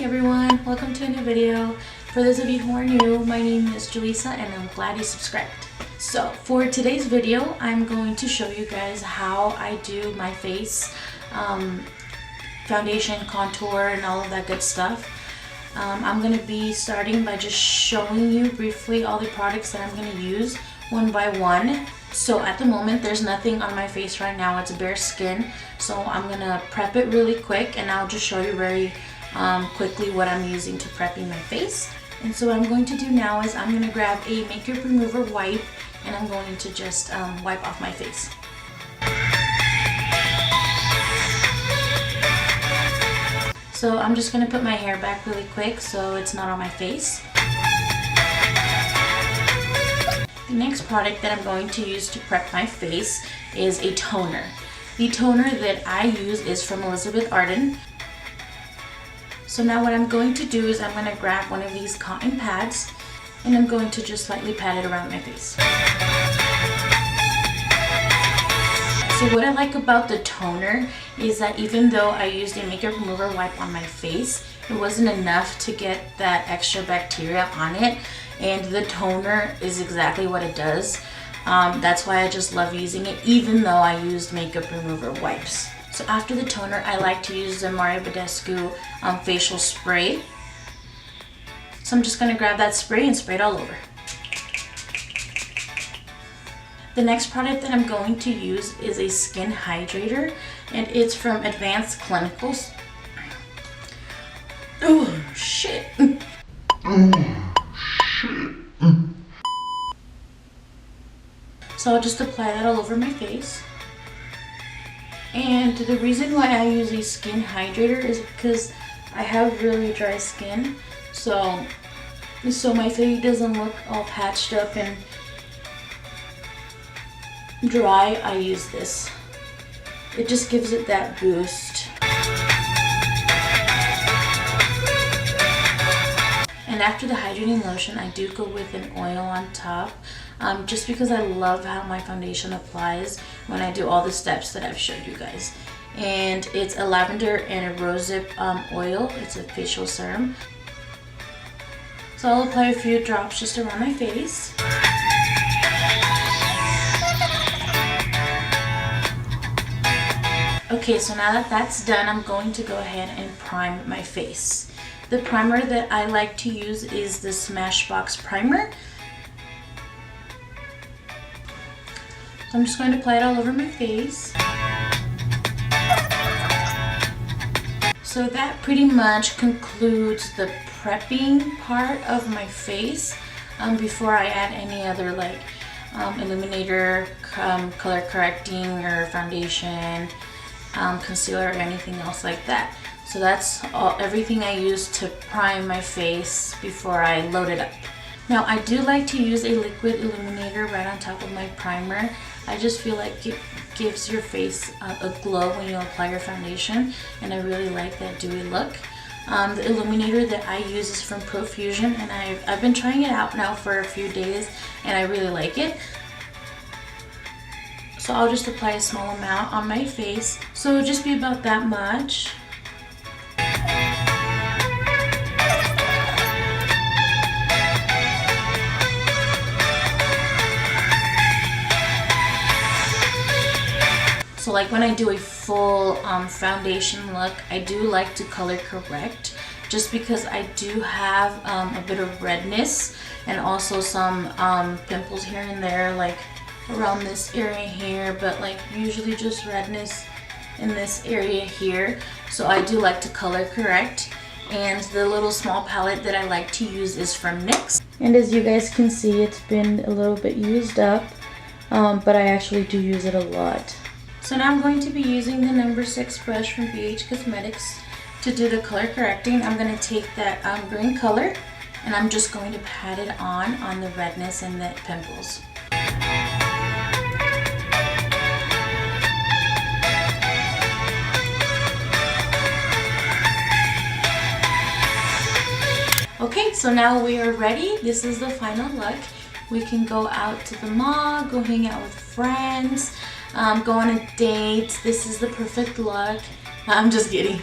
everyone, welcome to a new video. For those of you who are new, my name is Julissa and I'm glad you subscribed. So for today's video, I'm going to show you guys how I do my face, foundation, contour, and all of that good stuff. I'm going to be starting by just showing you briefly all the products that I'm going to use one by one. So at the moment there's nothing on my face right now, it's bare skin, so I'm gonna prep it really quick and I'll just show you very quickly what I'm using to prepping my face. And so what I'm going to do now is I'm going to grab a makeup remover wipe and I'm going to just wipe off my face. So I'm just going to put my hair back really quick so it's not on my face. The next product that I'm going to use to prep my face is a toner. The toner that I use is from Elizabeth Arden. So now what I'm going to do is I'm going to grab one of these cotton pads and I'm going to just slightly pat it around my face. So what I like about the toner is that even though I used a makeup remover wipe on my face, it wasn't enough to get that extra bacteria on it, and the toner is exactly what it does. That's why I just love using it even though I used makeup remover wipes. So after the toner, I like to use the Mario Badescu facial spray. So I'm just going to grab that spray and spray it all over. The next product that I'm going to use is a skin hydrator, and it's from Advanced Clinicals. Oh shit. So I'll just apply that all over my face. And the reason why I use a skin hydrator is because I have really dry skin. So my face doesn't look all patched up and dry. I use this. It just gives it that boost. And after the hydrating lotion, I do go with an oil on top, just because I love how my foundation applies when I do all the steps that I've showed you guys. And it's a lavender and a rosehip oil. It's a facial serum. So I'll apply a few drops just around my face. Okay, so now that that's done, I'm going to go ahead and prime my face. The primer that I like to use is the Smashbox primer. So I'm just going to apply it all over my face. So that pretty much concludes the prepping part of my face before I add any other like illuminator, color correcting, or foundation, concealer, or anything else like that. So that's everything I use to prime my face before I load it up. Now I do like to use a liquid illuminator right on top of my primer. I just feel like it gives your face a glow when you apply your foundation, and I really like that dewy look. The illuminator that I use is from Profusion, and I've been trying it out now for a few days and I really like it. So I'll just apply a small amount on my face. So it'll just be about that much. So like when I do a full foundation look, I do like to color correct just because I do have a bit of redness and also some pimples here and there, like around this area here, but like usually just redness in this area here. So I do like to color correct, and the little small palette that I like to use is from NYX. And as you guys can see, it's been a little bit used up, but I actually do use it a lot. So now I'm going to be using the number 6 brush from BH Cosmetics to do the color correcting. I'm going to take that green color and I'm just going to pat it on the redness and the pimples. Okay, so now we are ready. This is the final look. We can go out to the mall, go hang out with friends, go on a date. This is the perfect look. I'm just kidding.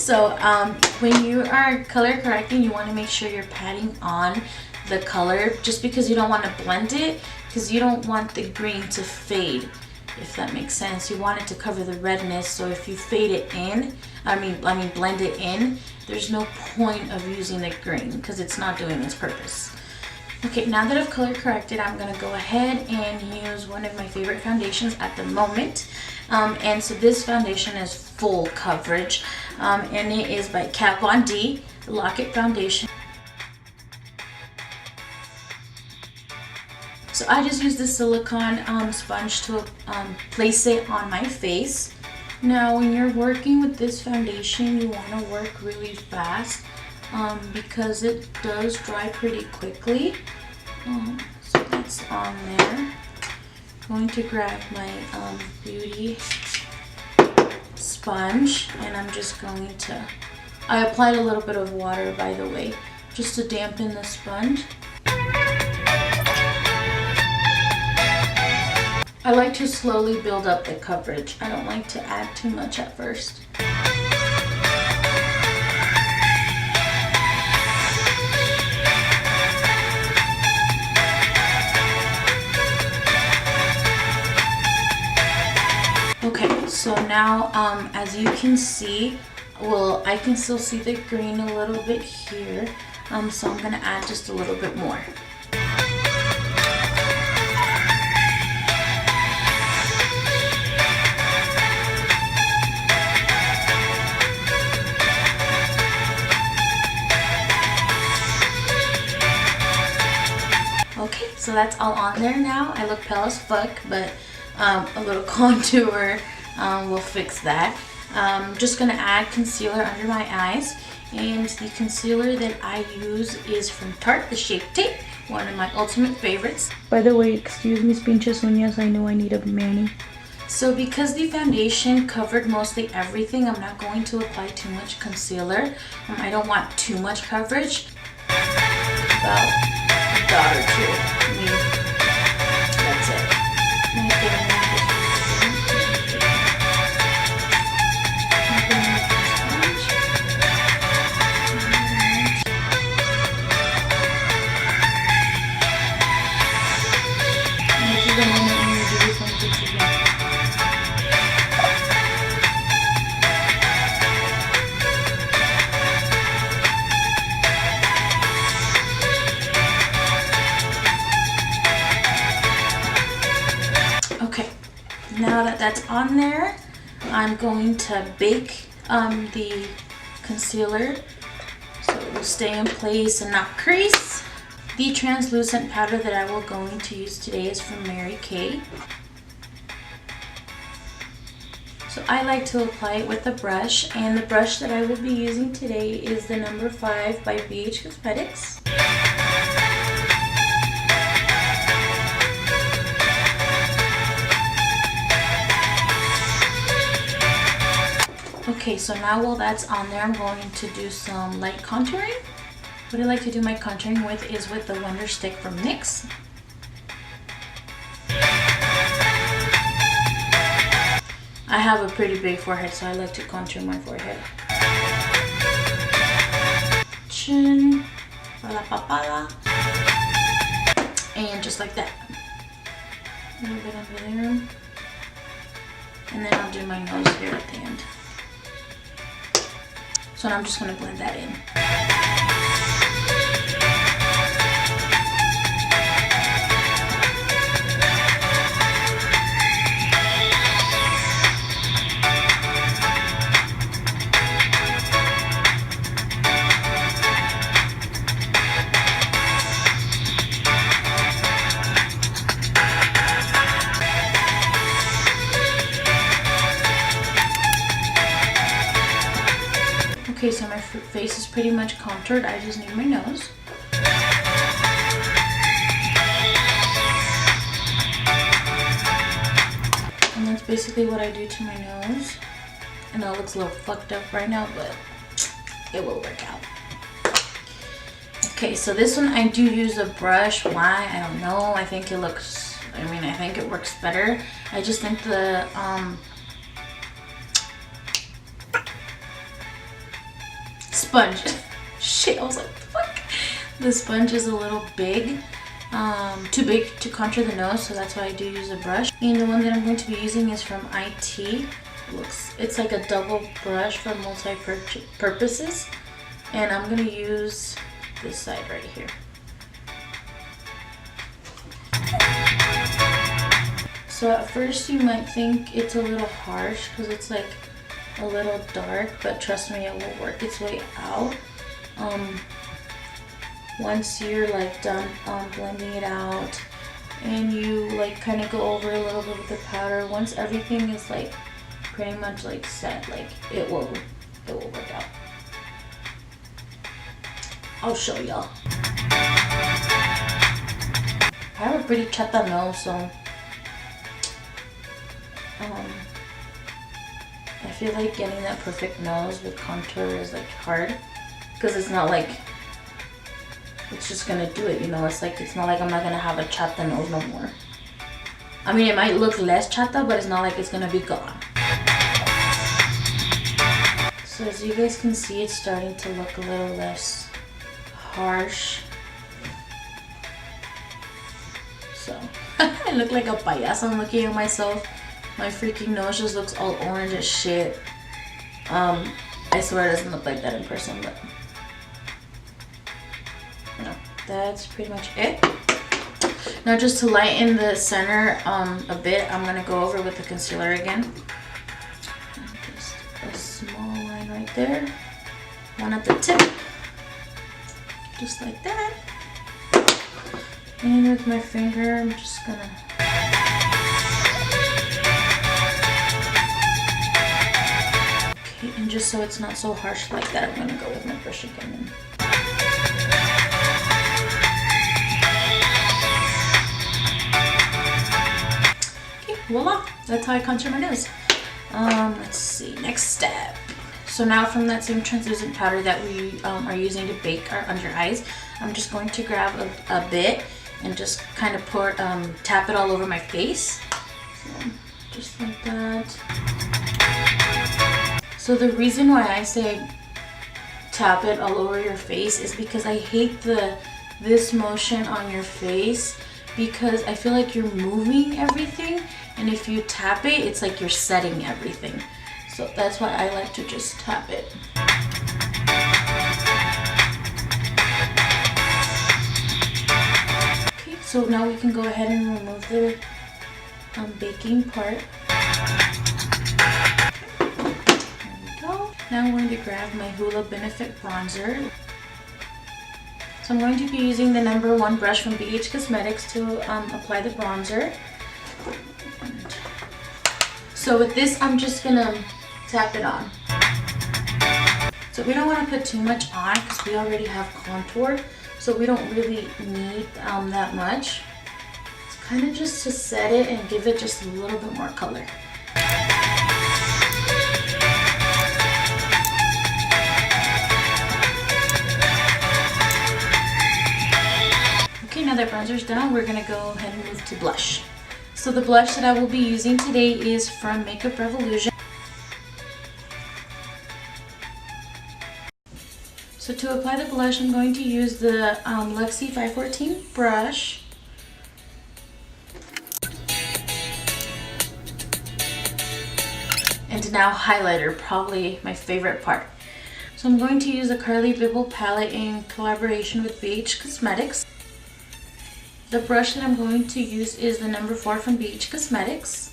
So when you are color correcting, you want to make sure you're patting on the color, just because you don't want to blend it, because you don't want the green to fade, if that makes sense. You want it to cover the redness, so if you fade it in, I mean blend it in, there's no point of using the green because it's not doing its purpose. Okay, now that I've color corrected, I'm gonna go ahead and use one of my favorite foundations at the moment. And so this foundation is full coverage, and it is by Kat Von D, the Lock It Foundation. So I just use the silicone sponge to place it on my face. Now when you're working with this foundation, you want to work really fast because it does dry pretty quickly. So that's on there. I'm going to grab my beauty sponge, and I'm just going to, I applied a little bit of water, by the way, just to dampen the sponge. I like to slowly build up the coverage. I don't like to add too much at first. Okay, so now as you can see, well, I can still see the green a little bit here, so I'm gonna add just a little bit more. Okay, so that's all on there now. I look pale as fuck, but a little contour will fix that. Just gonna add concealer under my eyes, and the concealer that I use is from Tarte, the Shape Tape, one of my ultimate favorites. By the way, excuse me, pinches uñas, I know I need a mani. So because the foundation covered mostly everything, I'm not going to apply too much concealer. I don't want too much coverage. About a dot or two. I mean, that's it. Okay, now that that's on there, I'm going to bake the concealer so it will stay in place and not crease. The translucent powder that I will going to use today is from Mary Kay. So I like to apply it with a brush, and the brush that I will be using today is the number 5 by BH Cosmetics. Okay, so now while that's on there, I'm going to do some light contouring. What I like to do my contouring with is with the Wonder Stick from NYX. I have a pretty big forehead, so I like to contour my forehead. Chin, la papada, and just like that. A little bit under there. And then I'll do my nose here at the end. So now I'm just going to blend that in. Okay, so my face is pretty much contoured. I just need my nose. And that's basically what I do to my nose. I know it looks a little fucked up right now, but it will work out. Okay, so this one I do use a brush. Why? I don't know. I think it looks, I think it works better. I just think the sponge. Shit, I was like, fuck. The sponge is a little big. Too big to contour the nose, so that's why I do use a brush. And the one that I'm going to be using is from IT. It's like a double brush for multi-purposes. And I'm gonna use this side right here. So at first you might think it's a little harsh because it's like a little dark, but trust me, it will work its way out. Once you're like done blending it out and you like kind of go over a little bit with the powder, once everything is like pretty much like set, like it will work out. I'll show y'all. I have a pretty chata nose, so I feel like getting that perfect nose with contour is like hard because it's not like it's just gonna do it, you know. It's not like I'm not gonna have a chata nose no more. I mean, it might look less chata, but it's not like it's gonna be gone. So as you guys can see, it's starting to look a little less harsh. So I look like a payaso. I'm looking at myself. My freaking nose just looks all orange as shit. I swear it doesn't look like that in person, but no, that's pretty much it. Now just to lighten the center a bit, I'm gonna go over with the concealer again. Just a small line right there, one at the tip, just like that. And with my finger, I'm just gonna and just so it's not so harsh like that, I'm gonna go with my brush again. Okay, voila! That's how I contour my nose. Let's see, next step. So now from that same translucent powder that we are using to bake our under eyes, I'm just going to grab a bit and just kind of tap it all over my face. So, just like that. So the reason why I say tap it all over your face is because I hate this motion on your face, because I feel like you're moving everything, and if you tap it, it's like you're setting everything. So that's why I like to just tap it. Okay, so now we can go ahead and remove the baking part. Now I'm going to grab my Hoola Benefit Bronzer. So I'm going to be using the number 1 brush from BH Cosmetics to apply the bronzer. So with this, I'm just gonna tap it on. So we don't want to put too much on because we already have contour, so we don't really need that much. It's kind of just to set it and give it just a little bit more color. Okay, now that bronzer's done, we're gonna go ahead and move to blush. So the blush that I will be using today is from Makeup Revolution. So to apply the blush, I'm going to use the Luxie 514 brush. And now highlighter, probably my favorite part. So I'm going to use the Carly Bibble palette in collaboration with BH Cosmetics. The brush that I'm going to use is the number 4 from BH Cosmetics.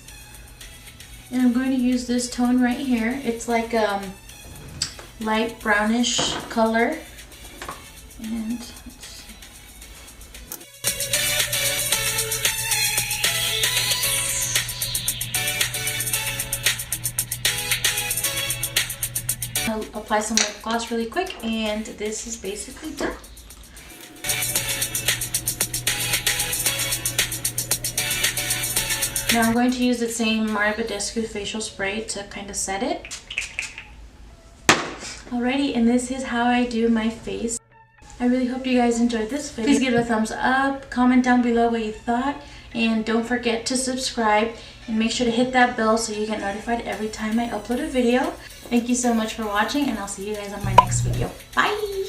And I'm going to use this tone right here. It's like light brownish color. And let's see. I'll apply some lip gloss really quick, and this is basically done. Now I'm going to use the same Mario Badescu facial spray to kind of set it. Alrighty, and this is how I do my face. I really hope you guys enjoyed this video. Please give it a thumbs up, comment down below what you thought, And don't forget to subscribe and make sure to hit that bell so you get notified every time I upload a video. Thank you so much for watching, and I'll see you guys on my next video. Bye!